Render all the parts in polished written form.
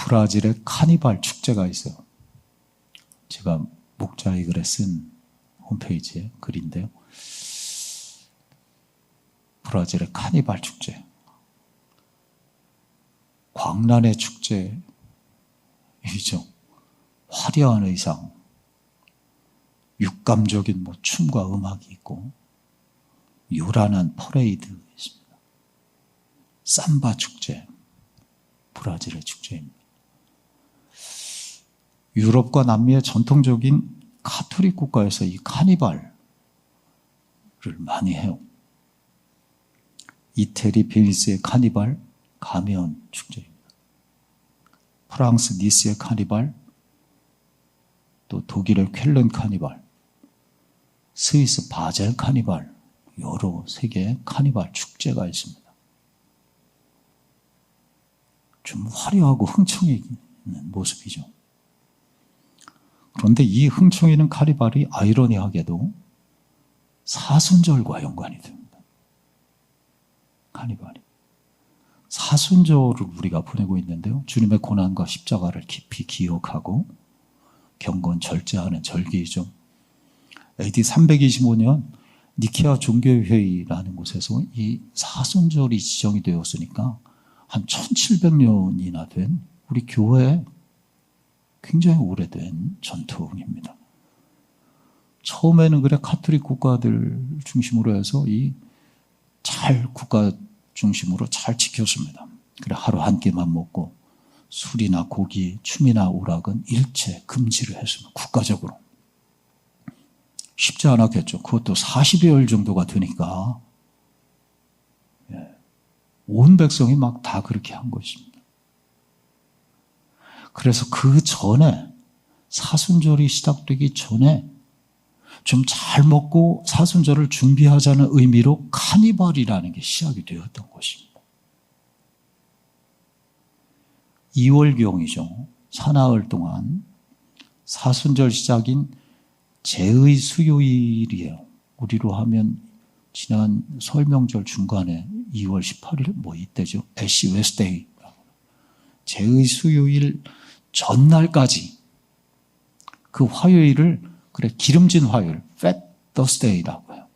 브라질의 카니발 축제가 있어요. 제가 목자의 글에 쓴 홈페이지에 글인데요. 브라질의 카니발 축제. 광란의 축제이죠. 화려한 의상, 육감적인 춤과 음악이 있고 요란한 퍼레이드 있습니다. 삼바 축제, 브라질의 축제입니다. 유럽과 남미의 전통적인 카톨릭 국가에서 이 카니발을 많이 해요. 이태리 베니스의 카니발, 가면 축제입니다. 프랑스 니스의 카니발, 또 독일의 쾰른 카니발, 스위스 바젤 카니발, 여러 세계의 카니발 축제가 있습니다. 좀 화려하고 흥청이 있는 모습이죠. 그런데 이 흥청이 있는 카니발이 아이러니하게도 사순절과 연관이 됩니다. 카니발이. 사순절을 우리가 보내고 있는데요. 주님의 고난과 십자가를 깊이 기억하고 경건 절제하는 절기이죠. AD 325년 니케아 종교회의라는 곳에서 이 사순절이 지정이 되었으니까 한 1700년이나 된 우리 교회의 굉장히 오래된 전통입니다. 처음에는 그래 카톨릭 국가들 중심으로 해서 국가 중심으로 잘 지켰습니다. 그래 하루 한 끼만 먹고 술이나 고기, 춤이나 오락은 일체 금지를 했습니다. 국가적으로. 쉽지 않았겠죠. 그것도 40여일 정도가 되니까 온 백성이 막 다 그렇게 한 것입니다. 그래서 그 전에 사순절이 시작되기 전에 좀 잘 먹고 사순절을 준비하자는 의미로 카니발이라는 게 시작이 되었던 것입니다. 2월경이죠. 사나흘 동안 사순절 시작인 제의 수요일이에요. 우리로 하면 지난 설 명절 중간에 2월 18일 이때죠. 애쉬 웨스데이. 제의 수요일 전날까지 그 화요일을 기름진 화요일, Fat Thursday라고 해요.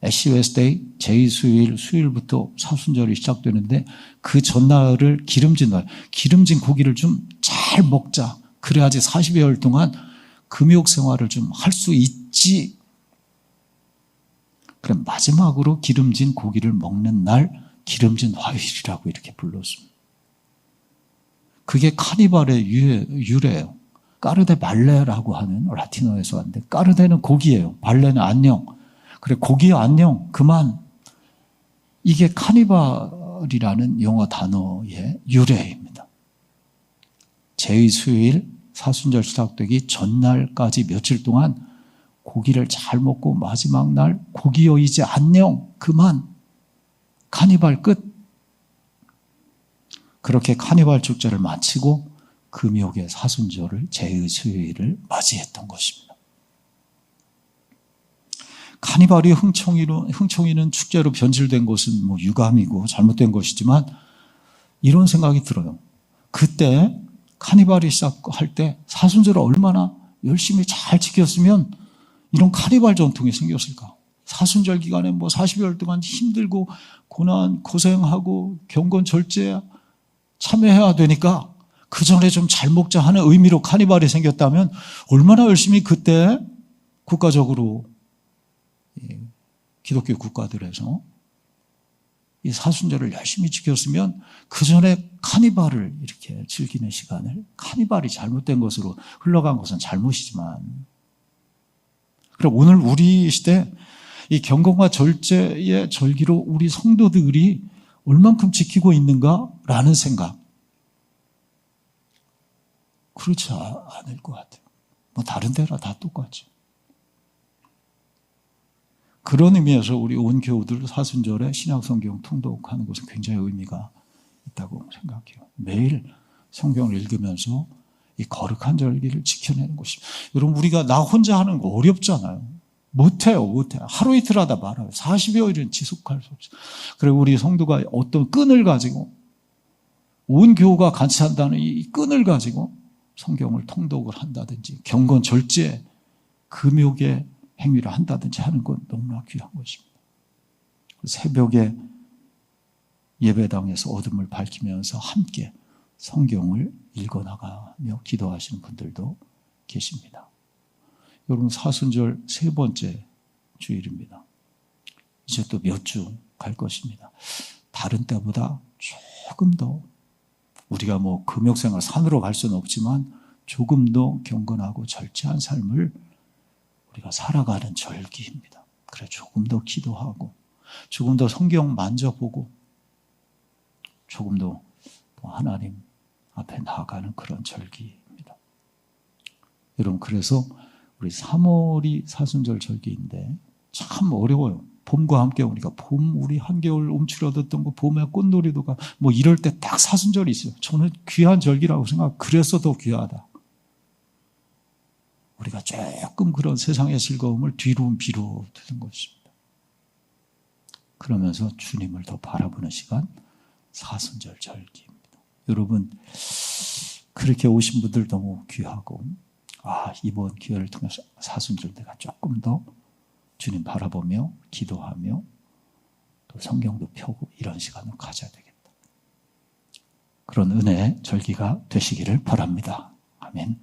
애쉬 웨스데이, 제의 수요일, 수요일부터 사순절이 시작되는데 그 전날을 기름진 고기를 좀 잘 먹자. 그래야지 40여일 동안 금욕 생활을 좀 할 수 있지. 그럼 마지막으로 기름진 고기를 먹는 날 기름진 화요일이라고 이렇게 불렀습니다. 그게 카니발의 유래예요. 까르데 발레라고 하는 라틴어에서 왔는데 까르데는 고기예요. 발레는 안녕. 그래 고기 안녕 그만. 이게 카니발이라는 영어 단어의 유래입니다. 제의 수요일 사순절 시작되기 전날까지 며칠 동안 고기를 잘 먹고 마지막 날 고기여 이제 안녕 그만. 카니발 끝. 그렇게 카니발 축제를 마치고 금욕의 사순절을 제의 수요일을 맞이했던 것입니다. 카니발이 흥청이는 축제로 변질된 것은 유감이고 잘못된 것이지만 이런 생각이 들어요. 그때 카니발이 시작할 때 사순절을 얼마나 열심히 잘 지켰으면 이런 카니발 전통이 생겼을까? 사순절 기간에 40여일 동안 힘들고 고생하고 경건 절제에 참여해야 되니까 그 전에 좀 잘 먹자 하는 의미로 카니발이 생겼다면 얼마나 열심히 그때 국가적으로 기독교 국가들에서 이 사순절을 열심히 지켰으면 그 전에 카니발을 이렇게 즐기는 시간을 카니발이 잘못된 것으로 흘러간 것은 잘못이지만 그럼 오늘 우리 시대 이 경건과 절제의 절기로 우리 성도들이 얼만큼 지키고 있는가라는 생각 그렇지 않을 것 같아요. 다른 데라 다 똑같죠. 그런 의미에서 우리 온 교우들 사순절에 신약성경 통독하는 것은 굉장히 의미가 있다고 생각해요. 매일 성경을 읽으면서 이 거룩한 절기를 지켜내는 것입니다. 여러분 우리가 나 혼자 하는 거 어렵잖아요. 못해요. 하루 이틀 하다 말아요. 40여일은 지속할 수 없어요. 그리고 우리 성도가 어떤 끈을 가지고 온 교우가 같이 한다는 이 끈을 가지고 성경을 통독을 한다든지 경건 절제 금욕의 행위를 한다든지 하는 건 너무나 귀한 것입니다. 새벽에 예배당에서 어둠을 밝히면서 함께 성경을 읽어나가며 기도하시는 분들도 계십니다. 여러분, 사순절 세 번째 주일입니다. 이제 또 몇 주 갈 것입니다. 다른 때보다 조금 더 우리가 금욕생활 산으로 갈 수는 없지만 조금 더 경건하고 절제한 삶을 우리가 살아가는 절기입니다. 그래 조금 더 기도하고 조금 더 성경 만져보고 조금 더 하나님 앞에 나아가는 그런 절기입니다. 여러분, 그래서 우리 3월이 사순절 절기인데 참 어려워요. 봄과 함께 우리가 우리 한겨울 움츠러들던 거 봄에 꽃놀이도 가 이럴 때 딱 사순절이 있어요. 저는 귀한 절기라고 생각하고 그래서 더 귀하다. 우리가 조금 그런 세상의 즐거움을 뒤로 미루는 것입니다. 그러면서 주님을 더 바라보는 시간, 사순절 절기입니다. 여러분, 그렇게 오신 분들 너무 귀하고 이번 기회를 통해서 사순절 내가 조금 더 주님 바라보며 기도하며 또 성경도 펴고 이런 시간을 가져야 되겠다. 그런 은혜의 절기가 되시기를 바랍니다. 아멘.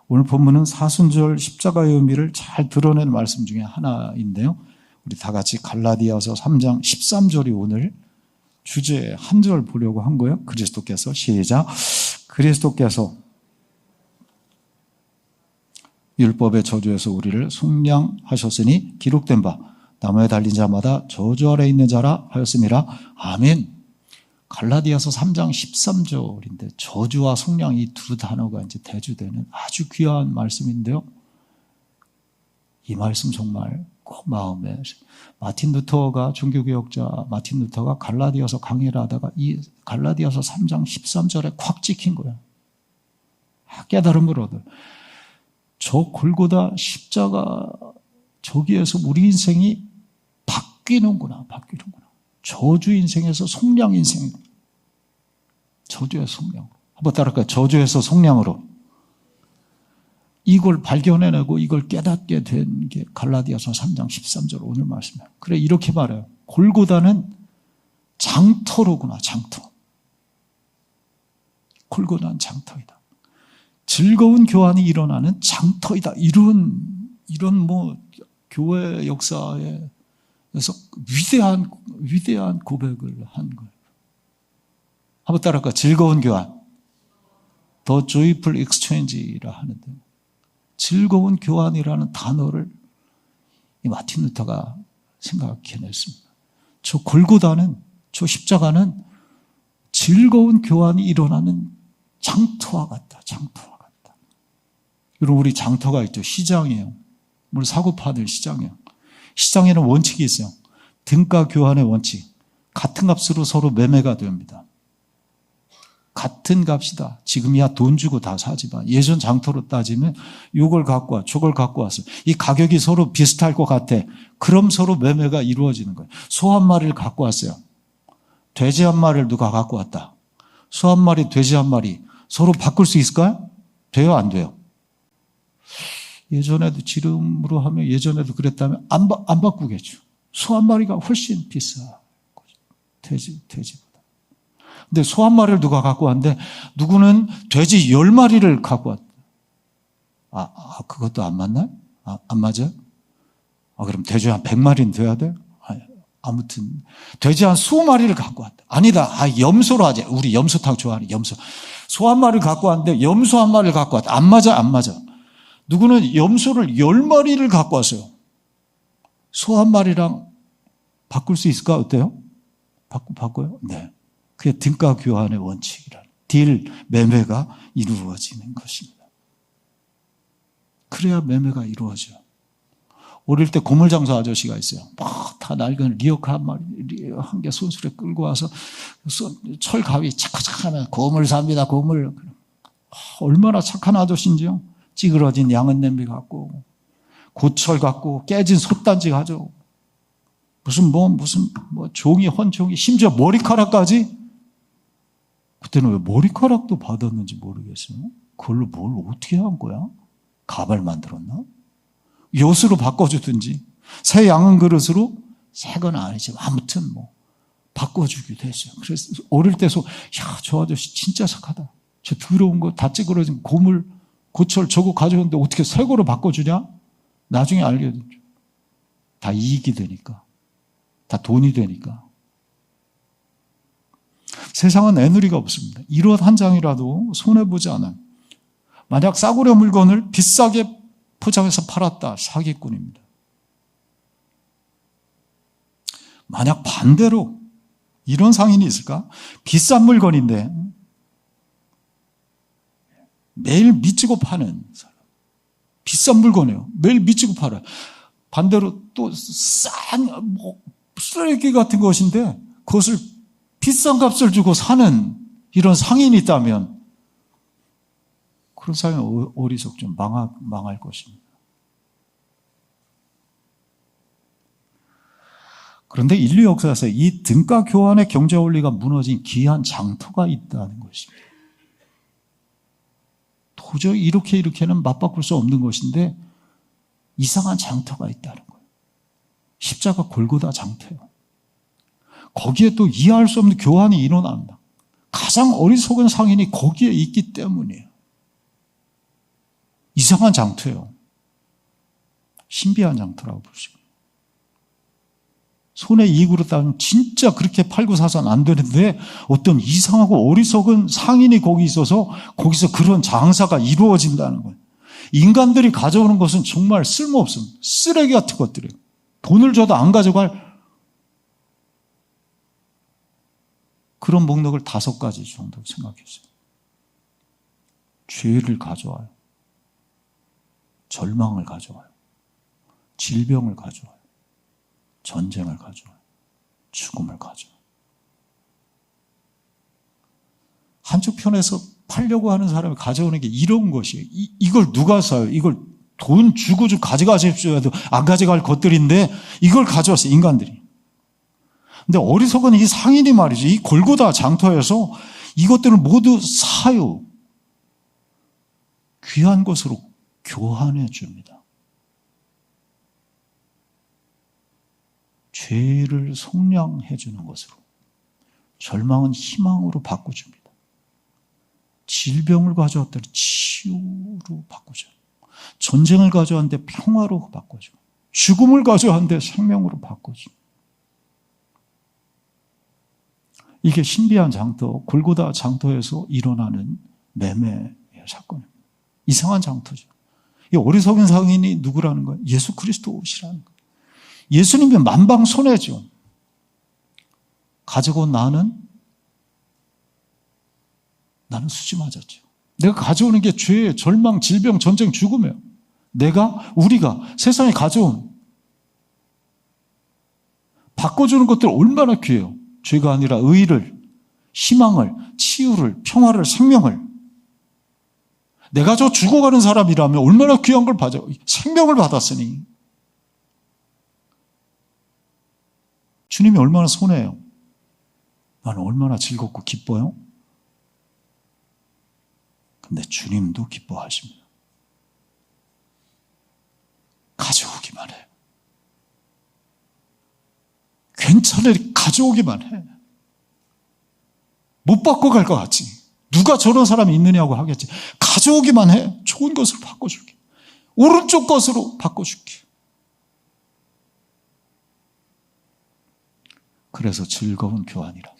오늘 본문은 사순절 십자가의 의미를 잘 드러내는 말씀 중에 하나인데요. 우리 다 같이 갈라디아서 3장 13절이 오늘 주제 한 절 보려고 한 거예요. 그리스도께서 시작. 그리스도께서 율법의 저주에서 우리를 속량하셨으니 기록된 바 나무에 달린 자마다 저주 아래 있는 자라 하였음이라. 아멘. 갈라디아서 3장 13절인데 저주와 속량 이 두 단어가 이제 대주되는 아주 귀한 말씀인데요. 이 말씀 정말 꼭 마음에 마틴 루터가 종교개혁자 마틴 루터가 갈라디아서 강의를 하다가 이 갈라디아서 3장 13절에 콱 찍힌 거예요. 깨달음을 얻어요. 저 골고다 십자가 저기에서 우리 인생이 바뀌는구나. 저주 인생에서 속량 인생. 저주에서 속량. 한번 따라할까요? 저주에서 속량으로. 이걸 발견해내고 이걸 깨닫게 된 게 갈라디아서 3장 13절 오늘 말씀이에요. 그래 이렇게 말해요. 골고다는 장터로구나. 장터. 골고다는 장터이다. 즐거운 교환이 일어나는 장터이다. 이런 교회 역사에서 위대한 고백을 한 거예요. 한번 따라할까? 즐거운 교환. The joyful exchange라 하는데 즐거운 교환이라는 단어를 이 마틴 루터가 생각해냈습니다. 저 골고다는 저 십자가는 즐거운 교환이 일어나는 장터와 같다. 장터와 같다. 여러분 우리 장터가 있죠. 시장이에요. 물 사고 파는 시장이에요. 시장에는 원칙이 있어요. 등가 교환의 원칙. 같은 값으로 서로 매매가 됩니다. 같은 값이다. 지금이야 돈 주고 다 사지만 예전 장터로 따지면 이걸 갖고 와, 저걸 갖고 왔어. 이 가격이 서로 비슷할 것 같아. 그럼 서로 매매가 이루어지는 거예요. 소 한 마리를 갖고 왔어요. 돼지 한 마리를 누가 갖고 왔다. 소 한 마리, 돼지 한 마리 서로 바꿀 수 있을까요? 돼요? 안 돼요? 예전에도 지름으로 하면 예전에도 그랬다면 안 바꾸겠죠. 소 한 마리가 훨씬 비싸. 돼지보다. 근데 소 한 마리를 누가 갖고 왔는데 누구는 돼지 10마리를 갖고 왔다. 그것도 안 맞나요? 안 맞아요? 그럼 돼지 한 100마리는 돼야 돼요? 아무튼 돼지 한 20마리를 갖고 왔다. 아니다. 염소로 하자. 우리 염소탕 좋아하는 염소. 소 한 마리를 갖고 왔는데 염소 한 마리를 갖고 왔다. 안 맞아. 누구는 염소를 10마리를 갖고 왔어요. 소 한 마리랑 바꿀 수 있을까? 어때요? 바꿔요? 네. 그게 등가 교환의 원칙이란 딜, 매매가 이루어지는 것입니다. 그래야 매매가 이루어져요. 어릴 때 고물장사 아저씨가 있어요. 다 낡은 리어카 한 개 손수레 끌고 와서 철 가위 착착하면 고물 삽니다. 고물. 얼마나 착한 아저씨인지요. 찌그러진 양은 냄비 갖고 고철 갖고 깨진 솥단지 가지고 무슨 종이 헌종이 심지어 머리카락까지 그때는 왜 머리카락도 받았는지 모르겠어요. 그걸로 뭘 어떻게 한 거야? 가발 만들었나? 엿으로 바꿔주든지, 새 양은 그릇으로, 새 건 아니지. 아무튼 뭐 바꿔주기도 했어요. 그래서 어릴 때서 야, 저 아저씨 진짜 착하다. 저 더러운 거 다 찌그러진 고물, 고철 저거 가져오는데 어떻게 새 거로 바꿔주냐? 나중에 알게 됐죠. 다 이익이 되니까. 다 돈이 되니까. 세상은 애누리가 없습니다. 1원 한 장이라도 손해보지 않아요. 만약 싸구려 물건을 비싸게 포장해서 팔았다. 사기꾼입니다. 만약 반대로 이런 상인이 있을까? 비싼 물건인데 매일 미치고 파는 사람. 비싼 물건이에요. 매일 미치고 팔아요. 반대로 또 싼 쓰레기 같은 것인데 그것을 비싼 값을 주고 사는 이런 상인이 있다면 그런 상인은 어리석죠. 망할 것입니다. 그런데 인류 역사에서 이 등가 교환의 경제 원리가 무너진 귀한 장터가 있다는 것입니다. 도저히 이렇게는 맞바꿀 수 없는 것인데 이상한 장터가 있다는 거예요. 십자가 골고다 장터예요. 거기에 또 이해할 수 없는 교환이 일어납니다. 가장 어리석은 상인이 거기에 있기 때문이에요. 이상한 장터예요. 신비한 장터라고 볼 수 있어요. 손해 이익으로 따지면 진짜 그렇게 팔고 사서는 안 되는데 어떤 이상하고 어리석은 상인이 거기 있어서 거기서 그런 장사가 이루어진다는 거예요. 인간들이 가져오는 것은 정말 쓸모없습니다. 쓰레기 같은 것들이에요. 돈을 줘도 안 가져갈 그런 목록을 5가지 정도 생각했어요. 죄를 가져와요. 절망을 가져와요. 질병을 가져와요. 전쟁을 가져와요. 죽음을 가져와요. 한쪽 편에서 팔려고 하는 사람이 가져오는 게 이런 것이에요. 이걸 누가 사요? 이걸 돈 주고 가져가십시오 해도 안 가져갈 것들인데 이걸 가져왔어요. 인간들이. 근데 어리석은 이 상인이 말이죠. 이 골고다 장터에서 이것들을 모두 사요. 귀한 것으로 교환해 줍니다. 죄를 속량해 주는 것으로, 절망은 희망으로 바꿔줍니다. 질병을 가져왔더니 치유로 바꿔줘요. 전쟁을 가져왔는데 평화로 바꿔줘요. 죽음을 가져왔는데 생명으로 바꿔줘요. 이게 신비한 장터, 골고다 장터에서 일어나는 매매의 사건입니다. 이상한 장터죠. 이 어리석은 상인이 누구라는 거예요? 예수 그리스도시라는 거예요. 예수님이 만방 손해죠. 가지고 나는 수지 맞았죠. 내가 가져오는 게 죄, 절망, 질병, 전쟁, 죽음이에요. 우리가 세상에 가져온 바꿔주는 것들 얼마나 귀해요. 죄가 아니라 의를, 희망을, 치유를, 평화를, 생명을. 내가 저 죽어가는 사람이라면 얼마나 귀한 걸 받아요. 생명을 받았으니. 주님이 얼마나 손해요. 나는 얼마나 즐겁고 기뻐요. 근데 주님도 기뻐하십니다. 가져오기만 해. 괜찮으니 가져오기만 해. 못 바꿔갈 것 같지. 누가 저런 사람이 있느냐고 하겠지. 가져오기만 해. 좋은 것으로 바꿔줄게. 오른쪽 것으로 바꿔줄게. 그래서 즐거운 교환이라.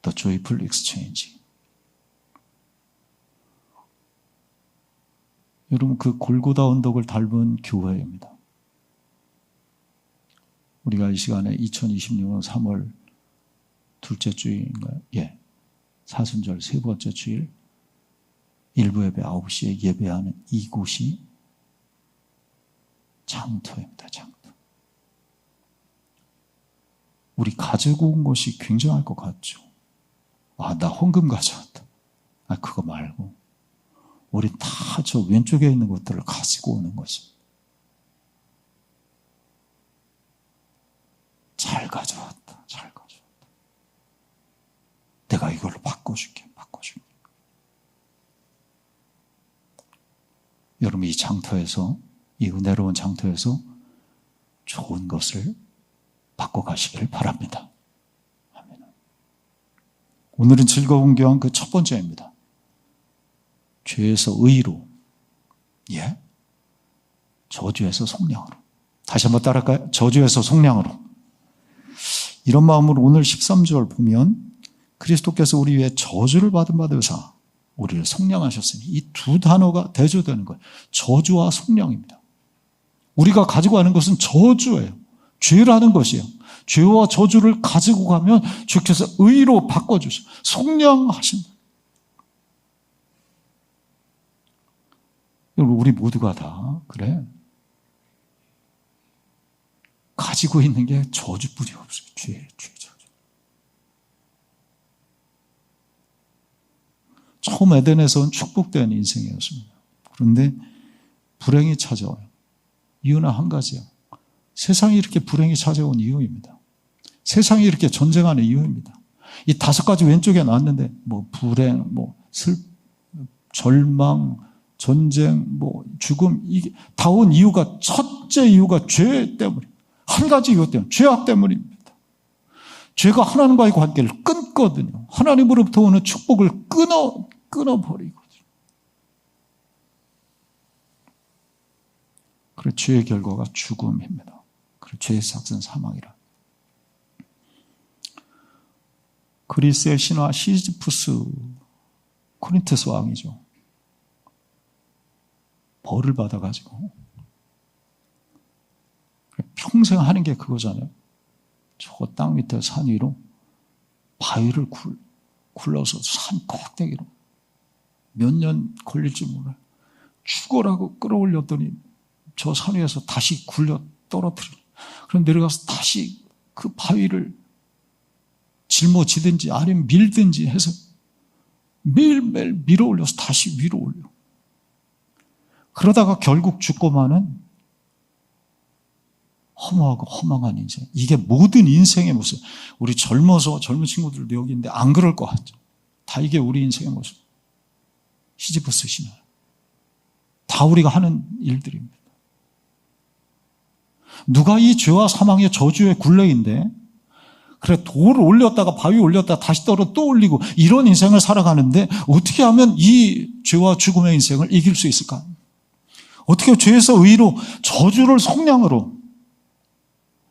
The joyful exchange. 여러분, 그 골고다 언덕을 닮은 교회입니다. 우리가 이 시간에 2026년 3월 둘째 주일인가요? 예. 사순절 3번째 주일 일부 예배 9시에 예배하는 이곳이 장터입니다. 장터. 우리 가지고 온 것이 굉장할 것 같죠. 나 헌금 가져왔다. 그거 말고 우리 다 저 왼쪽에 있는 것들을 가지고 오는 것입니다. 잘 가져왔다. 잘 가져왔다. 내가 이걸로 바꿔줄게. 여러분, 이 장터에서, 이 은혜로운 장터에서 좋은 것을 바꿔가시길 바랍니다. 아멘. 오늘은 즐거운 교환 그 첫 번째입니다. 죄에서 의로, 저주에서 속량으로. 다시 한번 따라할까요? 저주에서 속량으로. 이런 마음으로 오늘 13절 보면 그리스도께서 우리 위해 저주를 받은 바 되사 우리를 속량하셨으니, 이 두 단어가 대조되는 거예요. 저주와 속량입니다. 우리가 가지고 가는 것은 저주예요. 죄라는 것이에요. 죄와 저주를 가지고 가면 주께서 의로 바꿔주셔. 속량하신다. 우리 모두가 다 그래. 가지고 있는 게 저주뿐이 없어요. 죄 저주. 처음 에덴에서는 축복된 인생이었습니다. 그런데 불행이 찾아와요. 이유는 한 가지예요. 세상이 이렇게 불행이 찾아온 이유입니다. 세상이 이렇게 전쟁하는 이유입니다. 이 5가지 왼쪽에 나왔는데 불행, 절망, 전쟁, 죽음, 이게 다 온 이유가, 첫째 이유가 죄 때문에, 한 가지 이유 때문에, 죄악 때문입니다. 죄가 하나님과의 관계를 끊거든요. 하나님으로부터 오는 축복을 끊어버리거든요. 그래서 죄의 결과가 죽음입니다. 그리고 죄의 삭은 사망이라. 그리스의 신화 시지푸스, 코린토스 왕이죠. 벌을 받아가지고 평생 하는 게 그거잖아요. 저 땅 밑에 산 위로 바위를 굴러서 산 꼭대기로 몇 년 걸릴지 몰라요. 죽어라고 끌어올렸더니 저 산 위에서 다시 굴려 떨어뜨려. 그럼 내려가서 다시 그 바위를 짊어지든지 아니면 밀든지 해서 매일매일 밀어 올려서 다시 위로 올려. 그러다가 결국 죽고만은 허무하고 허망한 인생. 이게 모든 인생의 모습. 우리 젊은 친구들도 여기 있는데 안 그럴 것 같죠. 다 이게 우리 인생의 모습. 시지프스 신화. 다 우리가 하는 일들입니다. 누가 이 죄와 사망의 저주의 굴레인데, 그래, 돌을 올렸다가 바위 올렸다가 다시 떨어 또 올리고 이런 인생을 살아가는데 어떻게 하면 이 죄와 죽음의 인생을 이길 수 있을까? 어떻게 죄에서 의로, 저주를 속량으로,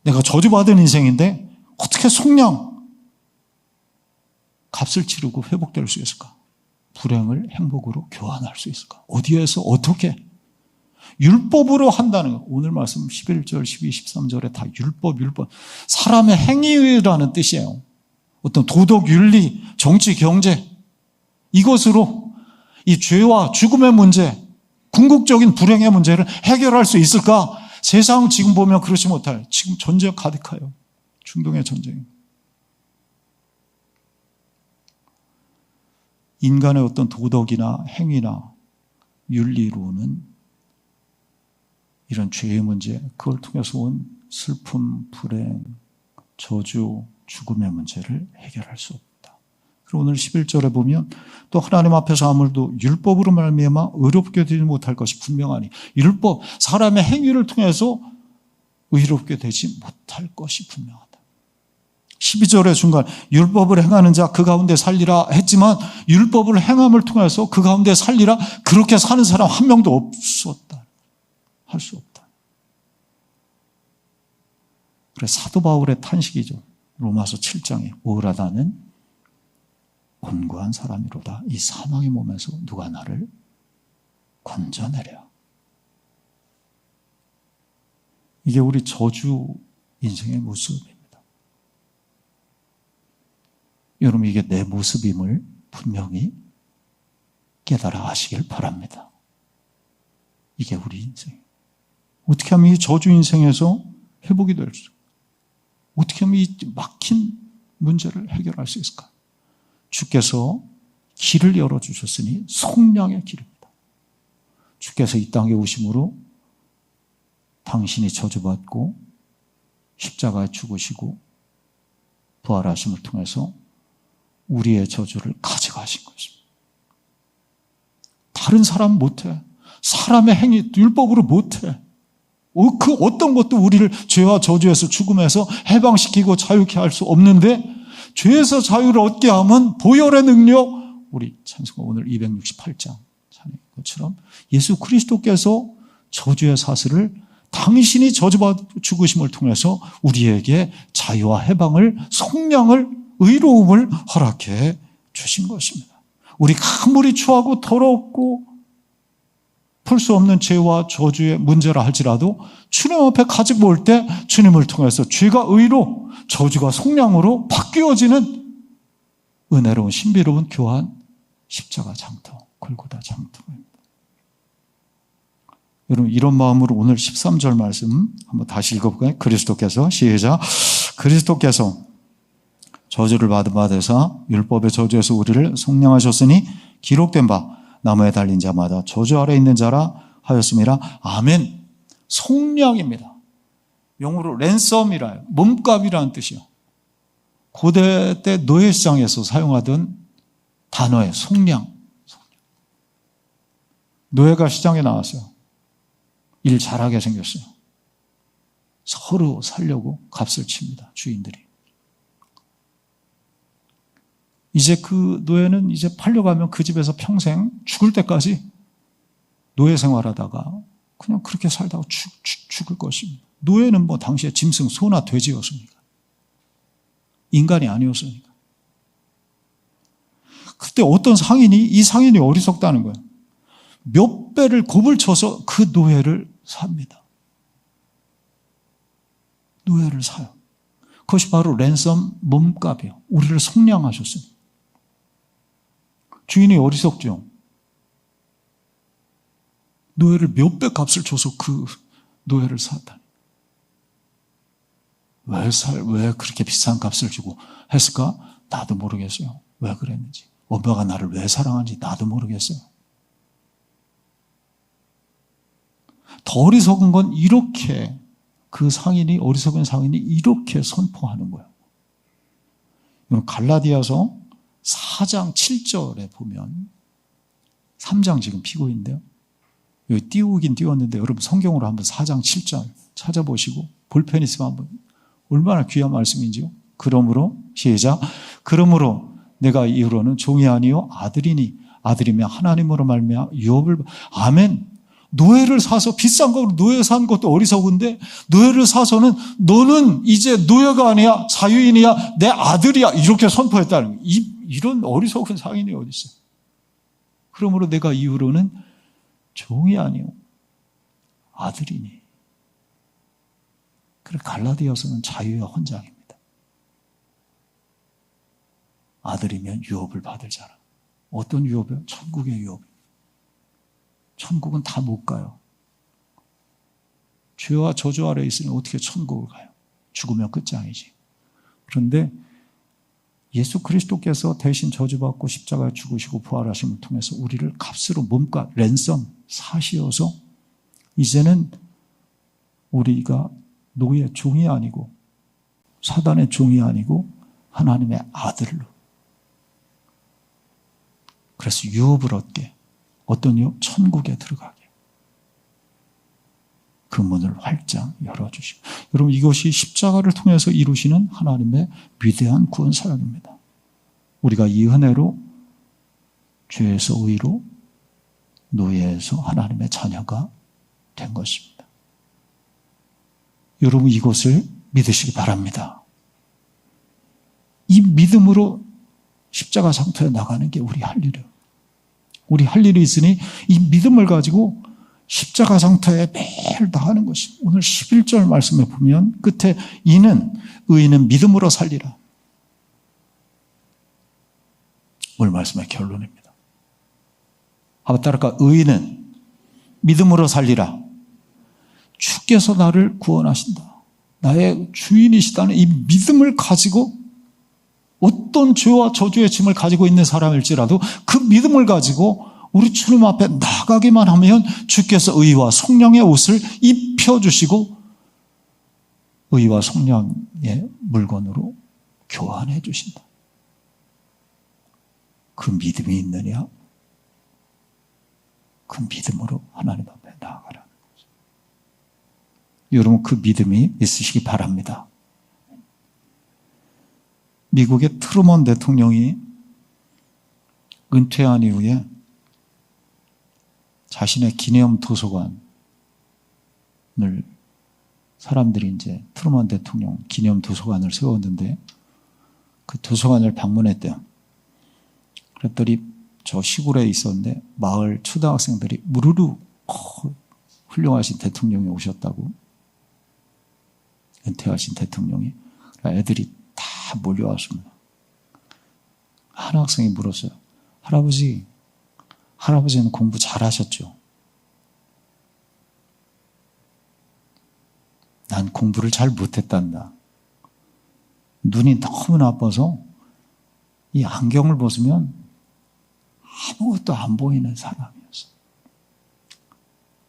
내가 저주받은 인생인데 어떻게 속량, 값을 치르고 회복될 수 있을까? 불행을 행복으로 교환할 수 있을까? 어디에서 어떻게? 율법으로 한다는 거. 오늘 말씀 11절, 12, 13절에 다 율법. 사람의 행위라는 뜻이에요. 어떤 도덕, 윤리, 정치, 경제, 이것으로 이 죄와 죽음의 문제, 궁극적인 불행의 문제를 해결할 수 있을까? 세상 지금 보면 그렇지 못할, 지금 전쟁 가득해요. 중동의 전쟁. 인간의 어떤 도덕이나 행위나 윤리로는 이런 죄의 문제, 그걸 통해서 온 슬픔, 불행, 저주, 죽음의 문제를 해결할 수 없다. 그리고 오늘 11절에 보면 또 하나님 앞에서 아무래도 율법으로 말미암아 의롭게 되지 못할 것이 분명하니, 율법, 사람의 행위를 통해서 의롭게 되지 못할 것이 분명하다. 12절의 중간, 율법을 행하는 자 그 가운데 살리라 했지만 율법을 행함을 통해서 그 가운데 살리라, 그렇게 사는 사람 한 명도 없었다. 할 수 없다. 그래서 사도 바울의 탄식이죠. 로마서 7장에 오라다는 곤고한 사람이로다. 이 사망의 몸에서 누가 나를 건져내랴. 이게 우리 저주 인생의 모습입니다. 여러분, 이게 내 모습임을 분명히 깨달아 하시길 바랍니다. 이게 우리 인생. 어떻게 하면 이 저주 인생에서 회복이 될 수, 어떻게 하면 이 막힌 문제를 해결할 수 있을까? 주께서 길을 열어주셨으니 속량의 길입니다. 주께서 이 땅에 오심으로 당신이 저주받고 십자가에 죽으시고 부활하심을 통해서 우리의 저주를 가져가신 것입니다. 다른 사람 못해. 사람의 행위, 율법으로 못해. 그 어떤 것도 우리를 죄와 저주에서 죽음에서 해방시키고 자유케 할 수 없는데, 죄에서 자유를 얻게 하면 보혈의 능력, 우리 찬송가 오늘 268장 찬양인 것처럼 예수 그리스도께서 저주의 사슬을 당신이 저주받아 죽으심을 통해서 우리에게 자유와 해방을, 속량을, 의로움을 허락해 주신 것입니다. 우리가 아무리 추하고 더럽고 풀 수 없는 죄와 저주의 문제라 할지라도 주님 앞에 가지고 올 때 주님을 통해서 죄가 의로, 저주가 속량으로 바뀌어지는 은혜로운 신비로운 교환 십자가 장터, 골고다 장터입니다. 여러분, 이런 마음으로 오늘 13절 말씀 한번 다시 읽어볼까요? 그리스도께서, 시작. 그리스도께서 저주를 받은 바 되사 율법의 저주에서 우리를 속량하셨으니 기록된 바 나무에 달린 자마다 저주 아래 있는 자라 하였음이라. 아멘. 속량입니다. 영어로 랜섬이라요. 몸값이라는 뜻이요. 고대 때 노예시장에서 사용하던 단어의 속량. 노예가 시장에 나왔어요. 일 잘하게 생겼어요. 서로 살려고 값을 칩니다, 주인들이. 이제 그 노예는 이제 팔려가면 그 집에서 평생 죽을 때까지 노예 생활하다가 그냥 그렇게 살다가 죽을 것입니다. 노예는 뭐 당시에 짐승, 소나 돼지였으니까. 인간이 아니었으니까. 그때 어떤 상인이, 이 상인이 어리석다는 거예요. 몇 배를 곱을 쳐서 그 노예를 삽니다. 노예를 사요. 그것이 바로 랜섬, 몸값이에요. 우리를 속량하셨어요. 주인이 어리석죠. 노예를 몇 배 값을 줘서 그 노예를 샀다니. 왜 그렇게 비싼 값을 주고 했을까? 나도 모르겠어요. 왜 그랬는지. 엄마가 나를 왜 사랑하는지 나도 모르겠어요. 더 어리석은 건 이렇게, 그 상인이, 어리석은 상인이 이렇게 선포하는 거예요. 갈라디아서 4장 7절에 보면, 3장 지금 피고인데요. 여기 띄우긴 띄웠는데 여러분 성경으로 한번 4장 7절 찾아보시고 볼펜 있으면 한번, 얼마나 귀한 말씀인지요. 그러므로, 시작. 그러므로 내가 이후로는 종이 아니요 아들이니 아들이며 하나님으로 말미암아 유업을, 아멘. 노예를 사서, 비싼 거로 노예 산 것도 어리석은데, 노예를 사서는 너는 이제 노예가 아니야, 자유인이야, 내 아들이야, 이렇게 선포했다는 거예요. 이런 어리석은 상인이 어디 있어요. 그러므로 내가 이후로는 종이 아니요 아들이니. 그래, 갈라디아서는 자유의 헌장입니다. 아들이면 유업을 받을 자라. 어떤 유업이요? 천국의 유업. 천국은 다 못 가요. 죄와 저주 아래에 있으니 어떻게 천국을 가요? 죽으면 끝장이지. 그런데 예수 그리스도께서 대신 저주받고 십자가에 죽으시고 부활하심을 통해서 우리를 값으로, 몸값, 랜섬 사시어서 이제는 우리가 노예, 종이 아니고 사단의 종이 아니고 하나님의 아들로. 그래서 유업을 얻게, 어떤 유업? 천국에 들어가게. 그 문을 활짝 열어주시고. 여러분, 이것이 십자가를 통해서 이루시는 하나님의 위대한 구원 사역입니다. 우리가 이 은혜로 죄에서 의로, 노예에서 하나님의 자녀가 된 것입니다. 여러분, 이것을 믿으시기 바랍니다. 이 믿음으로 십자가 장터에 나가는 게 우리 할 일이에요. 우리 할 일이 있으니 이 믿음을 가지고 십자가 장터에 매일 나가는 것이, 오늘 11절 말씀에 보면 끝에 의인은 믿음으로 살리라. 오늘 말씀의 결론입니다. 한번 따라할까? 의인은 믿음으로 살리라. 주께서 나를 구원하신다. 나의 주인이시다는 이 믿음을 가지고, 어떤 죄와 저주의 짐을 가지고 있는 사람일지라도 그 믿음을 가지고 우리 주님 앞에 나가기만 하면 주께서 의와 속량의 옷을 입혀주시고 의와 속량의 물건으로 교환해 주신다. 그 믿음이 있느냐? 그 믿음으로 하나님 앞에 나아가라는 거죠. 여러분, 그 믿음이 있으시기 바랍니다. 미국의 트루먼 대통령이 은퇴한 이후에 자신의 기념 도서관을 사람들이 이제 트루먼 대통령 기념 도서관을 세웠는데 그 도서관을 방문했대요. 그랬더니 저 시골에 있었는데 마을 초등학생들이 무르르 훌륭하신 대통령이 오셨다고, 은퇴하신 대통령이. 애들이 다 몰려왔습니다. 한 학생이 물었어요. 할아버지는 공부 잘하셨죠? 난 공부를 잘 못했단다. 눈이 너무 나빠서 이 안경을 벗으면 아무것도 안 보이는 사람이었어.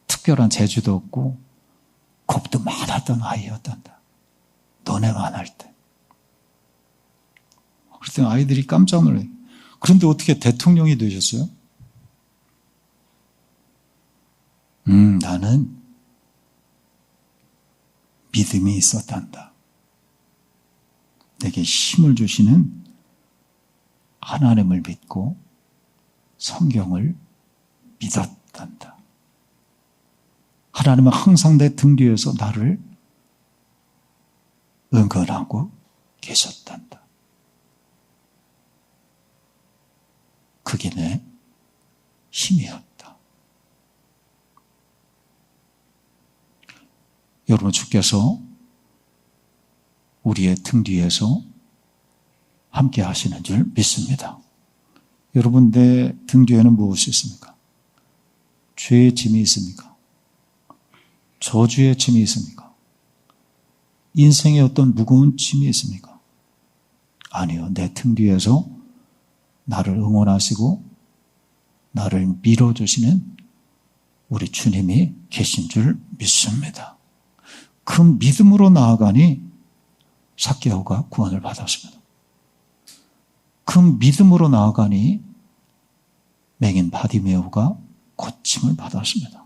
특별한 재주도 없고 겁도 많았던 아이였단다. 너네가 안 할 때. 그랬더니 아이들이 깜짝 놀라요. 그런데 어떻게 대통령이 되셨어요? 나는 믿음이 있었단다. 내게 힘을 주시는 하나님을 믿고 성경을 믿었단다. 하나님은 항상 내 등 뒤에서 나를 응원하고 계셨단다. 그게 내 힘이었다. 여러분, 주께서 우리의 등 뒤에서 함께 하시는 줄 믿습니다. 여러분, 내 등 뒤에는 무엇이 있습니까? 죄의 짐이 있습니까? 저주의 짐이 있습니까? 인생의 어떤 무거운 짐이 있습니까? 아니요. 내 등 뒤에서 나를 응원하시고 나를 밀어주시는 우리 주님이 계신 줄 믿습니다. 그 믿음으로 나아가니 삭개오가 구원을 받았습니다. 그 믿음으로 나아가니 맹인 바디메오가 고침을 받았습니다.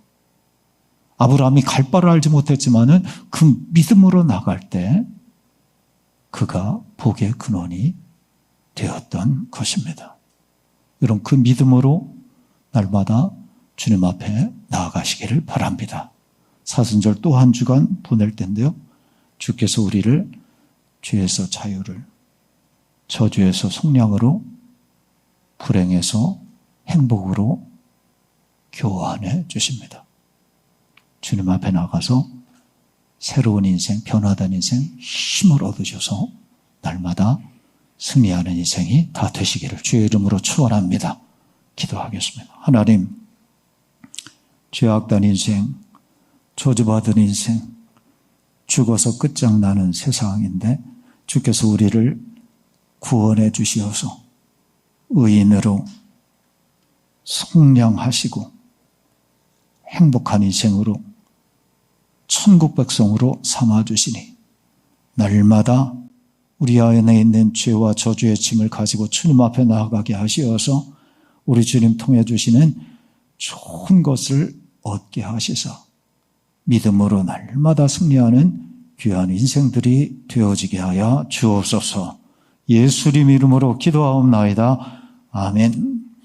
아브라함이 갈 바를 알지 못했지만은 그 믿음으로 나갈 때 그가 복의 근원이 되었던 것입니다. 여러분, 그 믿음으로 날마다 주님 앞에 나아가시기를 바랍니다. 사순절 또 한 주간 보낼 텐데요. 주께서 우리를 죄에서 자유를, 저주에서 속량으로, 불행에서 행복으로 교환해 주십니다. 주님 앞에 나가서 새로운 인생, 변화된 인생, 힘을 얻으셔서 날마다 승리하는 인생이 다 되시기를 주의 이름으로 축원합니다. 기도하겠습니다. 하나님, 죄악된 인생, 저주받은 인생, 죽어서 끝장나는 세상인데 주께서 우리를 구원해 주시어서 의인으로 성량하시고 행복한 인생으로 천국 백성으로 삼아주시니 날마다 우리 안에 있는 죄와 저주의 짐을 가지고 주님 앞에 나아가게 하시어서 우리 주님 통해 주시는 좋은 것을 얻게 하시사 믿음으로 날마다 승리하는 귀한 인생들이 되어지게 하여 주옵소서. 예수님 이름으로 기도하옵나이다. 아멘.